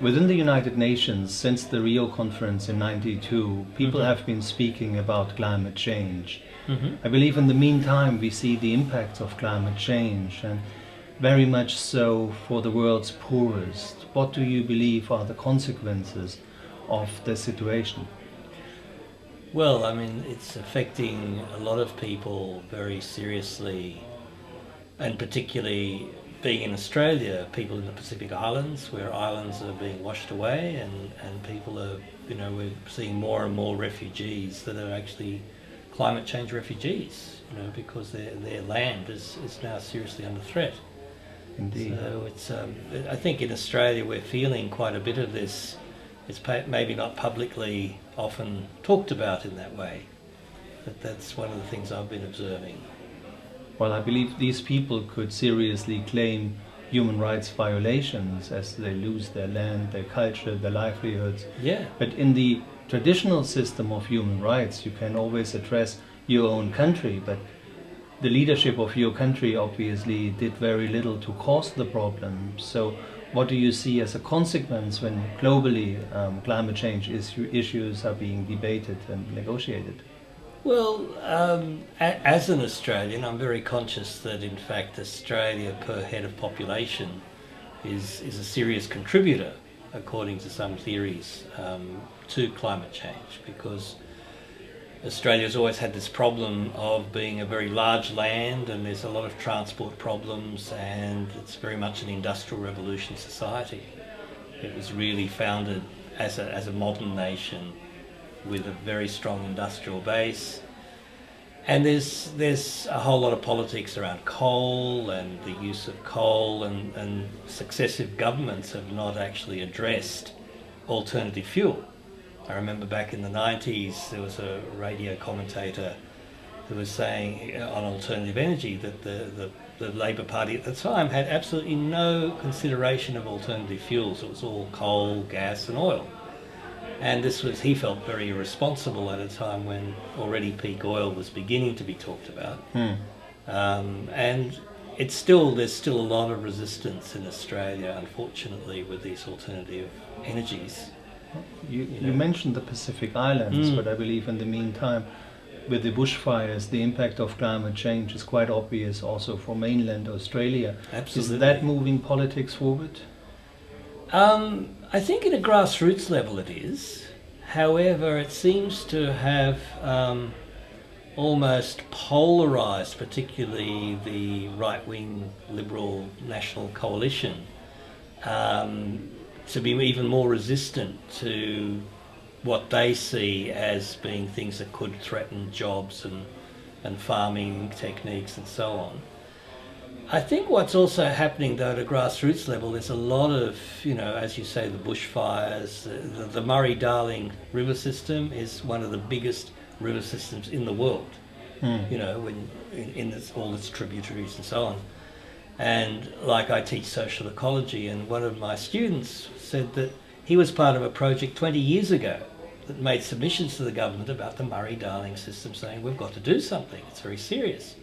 Within the United Nations, since the Rio conference in '92, people have been speaking about climate change. I believe in the meantime we see the impacts of climate change, and very much so for the world's poorest. What do you believe are the consequences of the situation? Well, I mean, it's affecting a lot of people very seriously, and particularly being in Australia, people in the Pacific Islands, where islands are being washed away, and people are, we're seeing more and more refugees that are actually climate change refugees, because their land is now seriously under threat. Indeed. So it's, I think in Australia we're feeling quite a bit of this. It's maybe not publicly often talked about in that way, but that's one of the things I've been observing. Well, I believe these people could seriously claim human rights violations as they lose their land, their culture, their livelihoods. Yeah. But in the traditional system of human rights, you can always address your own country, but the leadership of your country obviously did very little to cause the problem. So what do you see as a consequence when globally climate change issues are being debated and negotiated? Well, as an Australian, I'm very conscious that in fact Australia per head of population is a serious contributor, according to some theories, to climate change, because Australia's always had this problem of being a very large land, and there's a lot of transport problems, and it's very much an industrial revolution society. It was really founded as a modern nation with a very strong industrial base, and there's a whole lot of politics around coal and the use of coal, and successive governments have not actually addressed alternative fuel. I remember back in the 90s there was a radio commentator who was saying on alternative energy that the Labor Party at the time had absolutely no consideration of alternative fuels. It was all coal, gas and oil. And this was, he felt, very irresponsible at a time when already peak oil was beginning to be talked about. And there's still a lot of resistance in Australia, unfortunately, with these alternative energies. You mentioned the Pacific Islands, but I believe in the meantime, with the bushfires, the impact of climate change is quite obvious also for mainland Australia. Absolutely. Is that moving politics forward? I think at a grassroots level it is. However, it seems to have almost polarised, particularly the right-wing Liberal National Coalition, to be even more resistant to what they see as being things that could threaten jobs and farming techniques and so on. I think what's also happening though at a grassroots level is a lot of, as you say, the bushfires. The Murray-Darling river system is one of the biggest river systems in the world, when in all its tributaries and so on. And like, I teach social ecology, and one of my students said that he was part of a project 20 years ago that made submissions to the government about the Murray-Darling system, saying we've got to do something, it's very serious.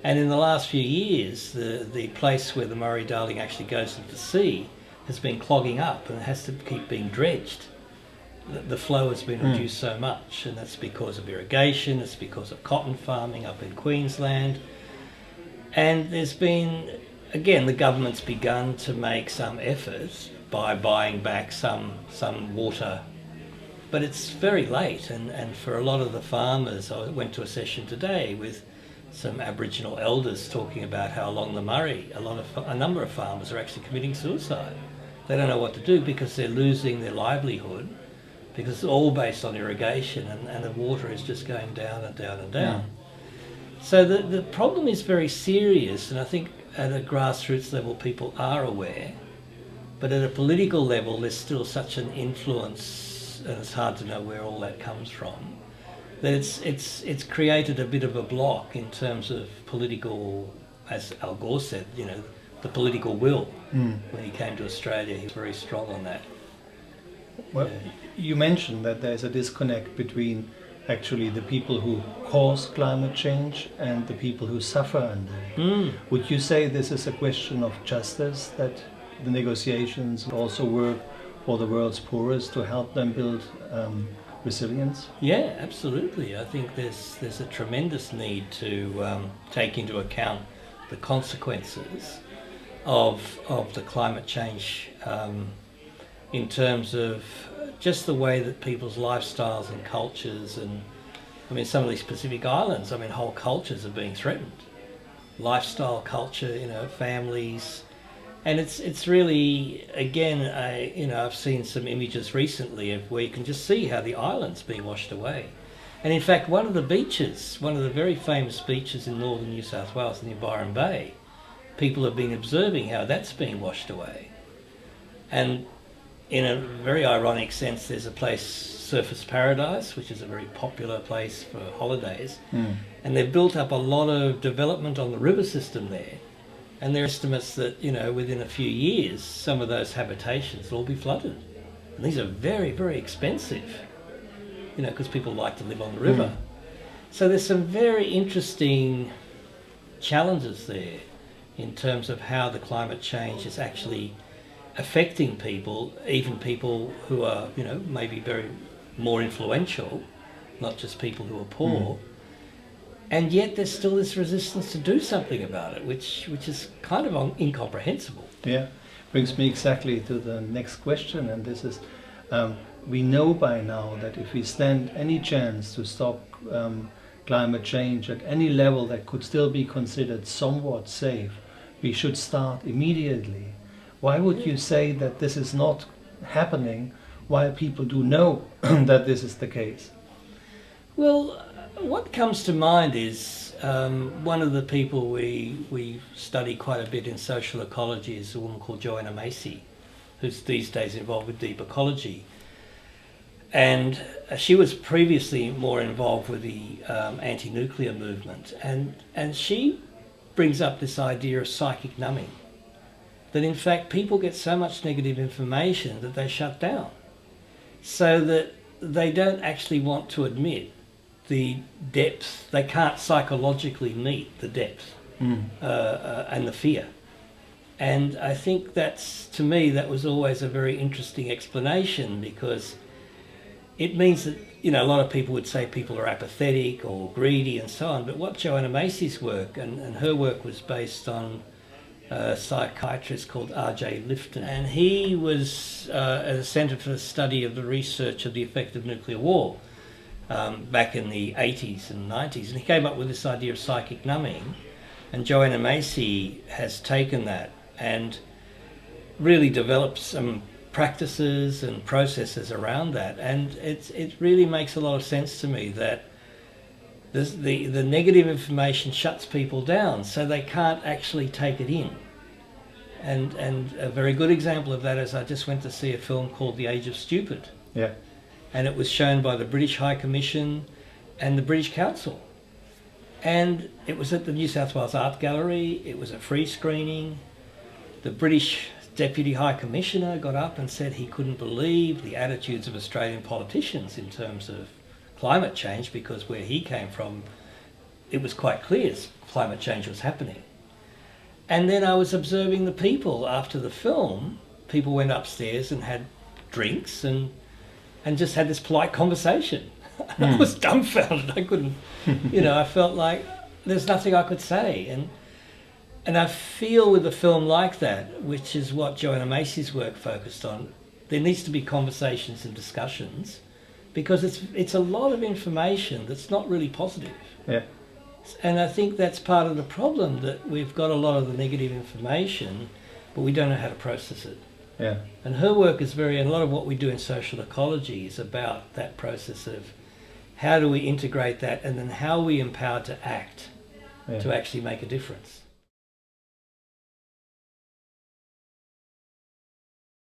And in the last few years, the place where the Murray-Darling actually goes into the sea has been clogging up, and it has to keep being dredged. The flow has been reduced so much, and that's because of irrigation, it's because of cotton farming up in Queensland. And there's been, again, the government's begun to make some efforts by buying back some water, but it's very late, and for a lot of the farmers, I went to a session today with some Aboriginal elders talking about how along the Murray, a number of farmers are actually committing suicide. They don't know what to do because they're losing their livelihood, because it's all based on irrigation, and the water is just going down and down and down. So the problem is very serious, and I think at a grassroots level people are aware, but at a political level there's still such an influence, and it's hard to know where all that comes from, that it's created a bit of a block in terms of political, as Al Gore said, the political will. When he came to Australia, he was very strong on that. Well, you mentioned that there's a disconnect between actually the people who cause climate change and the people who suffer under it. Would you say this is a question of justice, that the negotiations also work for the world's poorest to help them build resilience? Yeah, absolutely. I think there's a tremendous need to take into account the consequences of the climate change in terms of just the way that people's lifestyles and cultures, and I mean some of these Pacific islands, I mean whole cultures are being threatened. Lifestyle, culture, you know, families. And it's really, again, I've seen some images recently of where you can just see how the island's being washed away. And in fact, one of the very famous beaches in northern New South Wales near Byron Bay, people have been observing how that's being washed away. And in a very ironic sense, there's a place, Surfers Paradise, which is a very popular place for holidays. And they've built up a lot of development on the river system there. And there are estimates that, you know, within a few years, some of those habitations will all be flooded. And these are very, very expensive, you know, because people like to live on the river. So there's some very interesting challenges there in terms of how the climate change is actually affecting people, even people who are, you know, maybe very more influential, not just people who are poor. And yet there's still this resistance to do something about it, which is kind of incomprehensible. Yeah, brings me exactly to the next question, and this is, we know by now that if we stand any chance to stop climate change at any level that could still be considered somewhat safe, we should start immediately. Why would you say that this is not happening while people do know that this is the case? Well, what comes to mind is one of the people we study quite a bit in social ecology is a woman called Joanna Macy, who's these days involved with deep ecology. And she was previously more involved with the anti-nuclear movement. And she brings up this idea of psychic numbing, that in fact people get so much negative information that they shut down, so that they don't actually want to admit the depth. They can't psychologically meet the depth and the fear. And I think that's, to me, that was always a very interesting explanation, because it means that, you know, a lot of people would say people are apathetic or greedy and so on, but what Joanna Macy's work, and her work was based on a psychiatrist called R.J. Lifton, and he was at a Centre for the Study of the Research of the Effect of Nuclear War back in the 80s and 90s, and he came up with this idea of psychic numbing, and Joanna Macy has taken that and really developed some practices and processes around that, and it really makes a lot of sense to me that the negative information shuts people down, so they can't actually take it in. And a very good example of that is I just went to see a film called The Age of Stupid. Yeah. And it was shown by the British High Commission and the British Council. And it was at the New South Wales Art Gallery. It was a free screening. The British Deputy High Commissioner got up and said he couldn't believe the attitudes of Australian politicians in terms of climate change, because where he came from, it was quite clear climate change was happening. And then I was observing the people after the film. People went upstairs and had drinks and just had this polite conversation. I was dumbfounded. I couldn't, you know, I felt like there's nothing I could say. And I feel with a film like that, which is what Joanna Macy's work focused on, there needs to be conversations and discussions, because it's a lot of information that's not really positive. Yeah. And I think that's part of the problem, that we've got a lot of the negative information, but we don't know how to process it. Yeah. And her work is and a lot of what we do in social ecology is about that process of how do we integrate that, and then how are we empowered to act to actually make a difference.